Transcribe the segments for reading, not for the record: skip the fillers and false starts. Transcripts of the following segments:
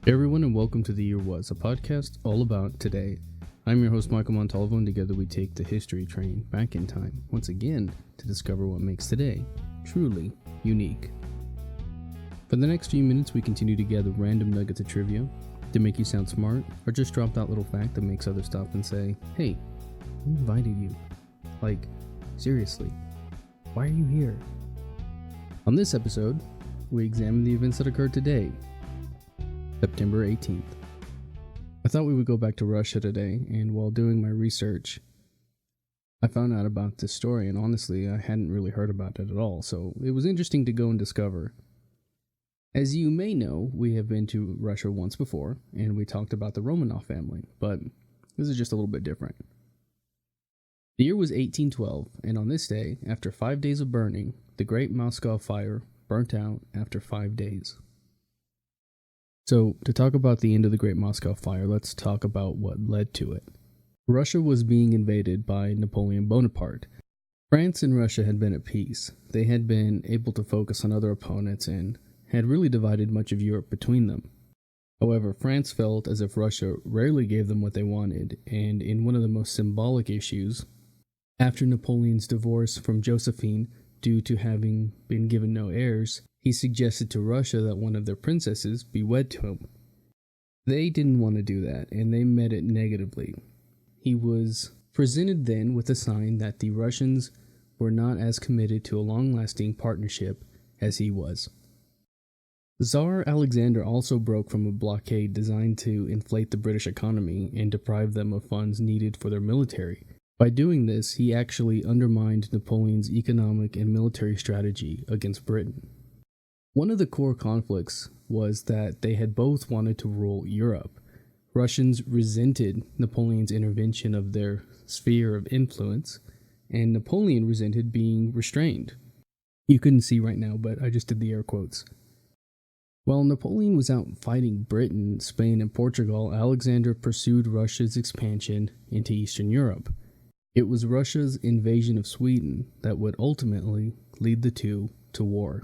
Hey everyone, and welcome to The Year Was, a podcast all about today. I'm your host Michael Montalvo, and together we take the history train back in time, once again, to discover what makes today truly unique. For the next few minutes, we continue to gather random nuggets of trivia to make you sound smart, or just drop that little fact that makes others stop and say, hey, who invited you? Like, seriously, why are you here? On this episode, we examine the events that occurred today, September 18th. I thought we would go back to Russia today, and while doing my research, I found out about this story, and honestly, I hadn't really heard about it at all, so it was interesting to go and discover. As you may know, we have been to Russia once before, and we talked about the Romanov family, but this is just a little bit different. The year was 1812, and on this day, after 5 days of burning, the Great Moscow Fire burnt out after 5 days. So, to talk about the end of the Great Moscow Fire, let's talk about what led to it. Russia was being invaded by Napoleon Bonaparte. France and Russia had been at peace. They had been able to focus on other opponents and had really divided much of Europe between them. However, France felt as if Russia rarely gave them what they wanted, and in one of the most symbolic issues, after Napoleon's divorce from Josephine due to having been given no heirs, he suggested to Russia that one of their princesses be wed to him. They didn't want to do that, and they met it negatively. He was presented then with a sign that the Russians were not as committed to a long-lasting partnership as he was. Tsar Alexander also broke from a blockade designed to inflate the British economy and deprive them of funds needed for their military. By doing this, he actually undermined Napoleon's economic and military strategy against Britain. One of the core conflicts was that they had both wanted to rule Europe. Russians resented Napoleon's intervention of their sphere of influence, and Napoleon resented being restrained. You couldn't see right now, but I just did the air quotes. While Napoleon was out fighting Britain, Spain, and Portugal, Alexander pursued Russia's expansion into Eastern Europe. It was Russia's invasion of Sweden that would ultimately lead the two to war.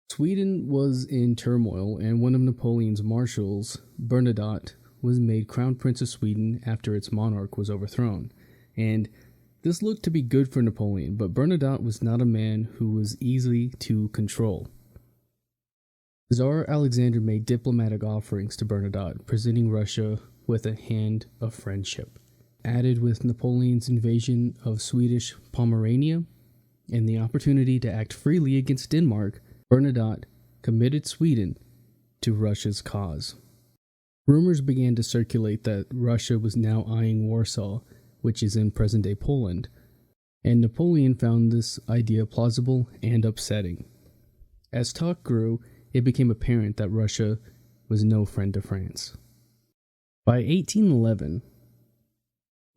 Sweden was in turmoil, and one of Napoleon's marshals, Bernadotte, was made Crown Prince of Sweden after its monarch was overthrown. And this looked to be good for Napoleon, but Bernadotte was not a man who was easy to control. Tsar Alexander made diplomatic offerings to Bernadotte, presenting Russia with a hand of friendship. Added with Napoleon's invasion of Swedish Pomerania and the opportunity to act freely against Denmark, Bernadotte committed Sweden to Russia's cause. Rumors began to circulate that Russia was now eyeing Warsaw, which is in present-day Poland, and Napoleon found this idea plausible and upsetting. As talk grew, it became apparent that Russia was no friend to France. By 1811,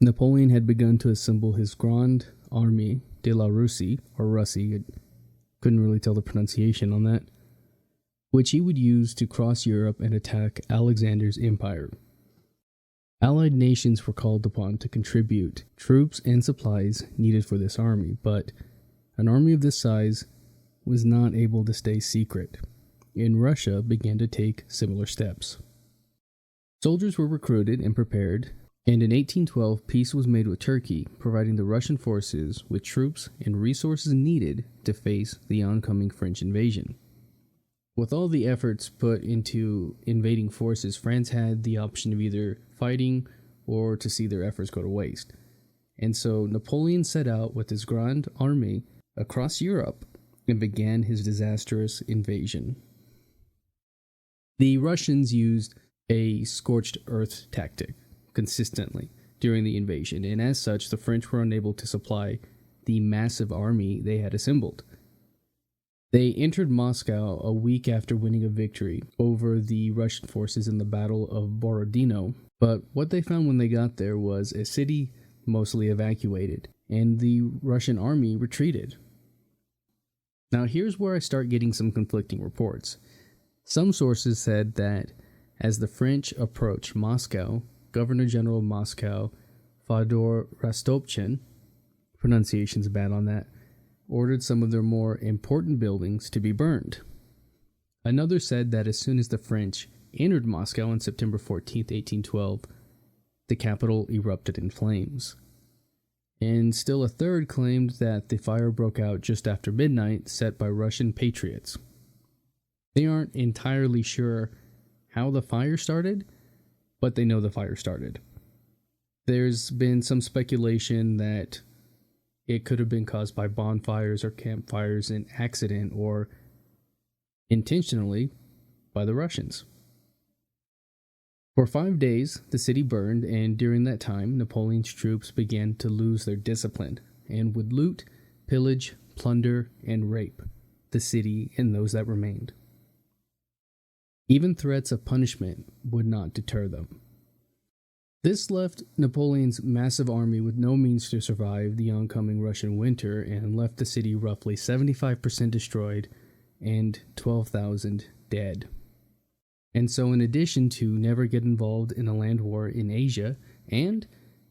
Napoleon had begun to assemble his Grande Armée de la Russie, or Russie, couldn't really tell the pronunciation on that, which he would use to cross Europe and attack Alexander's empire. Allied nations were called upon to contribute troops and supplies needed for this army, but an army of this size was not able to stay secret, and Russia began to take similar steps. Soldiers were recruited and prepared, and in 1812 peace was made with Turkey, providing the Russian forces with troops and resources needed to face the oncoming French invasion. With all the efforts put into invading forces, France had the option of either fighting or to see their efforts go to waste. And so Napoleon set out with his Grande Armée across Europe and began his disastrous invasion. The Russians used a scorched earth tactic consistently during the invasion, and as such, the French were unable to supply the massive army they had assembled. They entered Moscow a week after winning a victory over the Russian forces in the Battle of Borodino, but what they found when they got there was a city mostly evacuated, and the Russian army retreated. Now here's where I start getting some conflicting reports. Some sources said that as the French approached Moscow, Governor General of Moscow, Fyodor Rostopchin, pronunciation's bad on that, ordered some of their more important buildings to be burned. Another said that as soon as the French entered Moscow on September 14th, 1812, the capital erupted in flames. And still a third claimed that the fire broke out just after midnight, set by Russian patriots. They aren't entirely sure how the fire started, but they know the fire started. There's been some speculation that it could have been caused by bonfires or campfires, an accident, or intentionally by the Russians. For 5 days, the city burned, and during that time, Napoleon's troops began to lose their discipline and would loot, pillage, plunder, and rape the city and those that remained. Even threats of punishment would not deter them. This left Napoleon's massive army with no means to survive the oncoming Russian winter and left the city roughly 75% destroyed and 12,000 dead. And so, in addition to never get involved in a land war in Asia and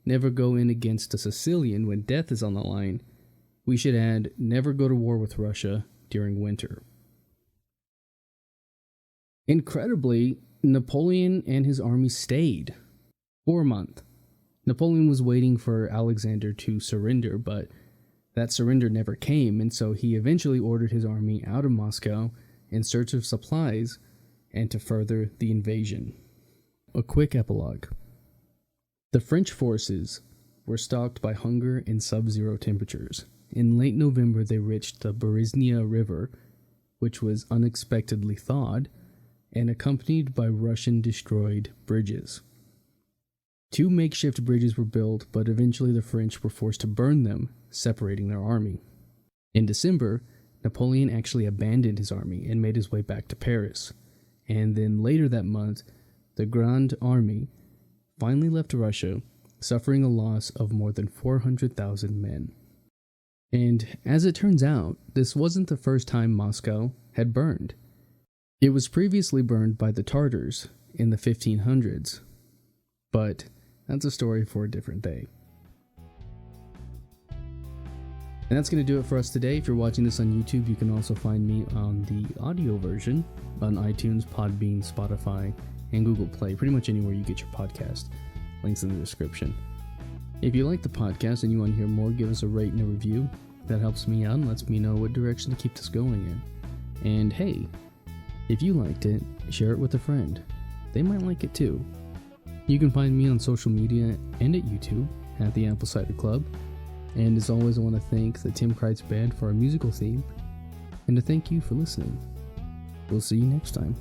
never go in against a Sicilian when death is on the line, we should add never go to war with Russia during winter. Incredibly, Napoleon and his army stayed for a month. Napoleon was waiting for Alexander to surrender, but that surrender never came, and so he eventually ordered his army out of Moscow in search of supplies and to further the invasion. A quick epilogue. The French forces were stalked by hunger and sub-zero temperatures. In late November, they reached the Berezina River, which was unexpectedly thawed and accompanied by Russian destroyed bridges. 2 makeshift bridges were built, but eventually the French were forced to burn them, separating their army. In December, Napoleon actually abandoned his army and made his way back to Paris. And then later that month, the Grand Army finally left Russia, suffering a loss of more than 400,000 men. And as it turns out, this wasn't the first time Moscow had burned. It was previously burned by the Tartars in the 1500s, but that's a story for a different day. And that's going to do it for us today. If you're watching this on YouTube, you can also find me on the audio version on iTunes, Podbean, Spotify, and Google Play. Pretty much anywhere you get your podcast. Links in the description. If you like the podcast and you want to hear more, give us a rate and a review. That helps me out and lets me know what direction to keep this going in. And hey, if you liked it, share it with a friend. They might like it too. You can find me on social media and at YouTube at the Apple Cider Club. And as always, I want to thank the Tim Kreitz Band for our musical theme, and to thank you for listening. We'll see you next time.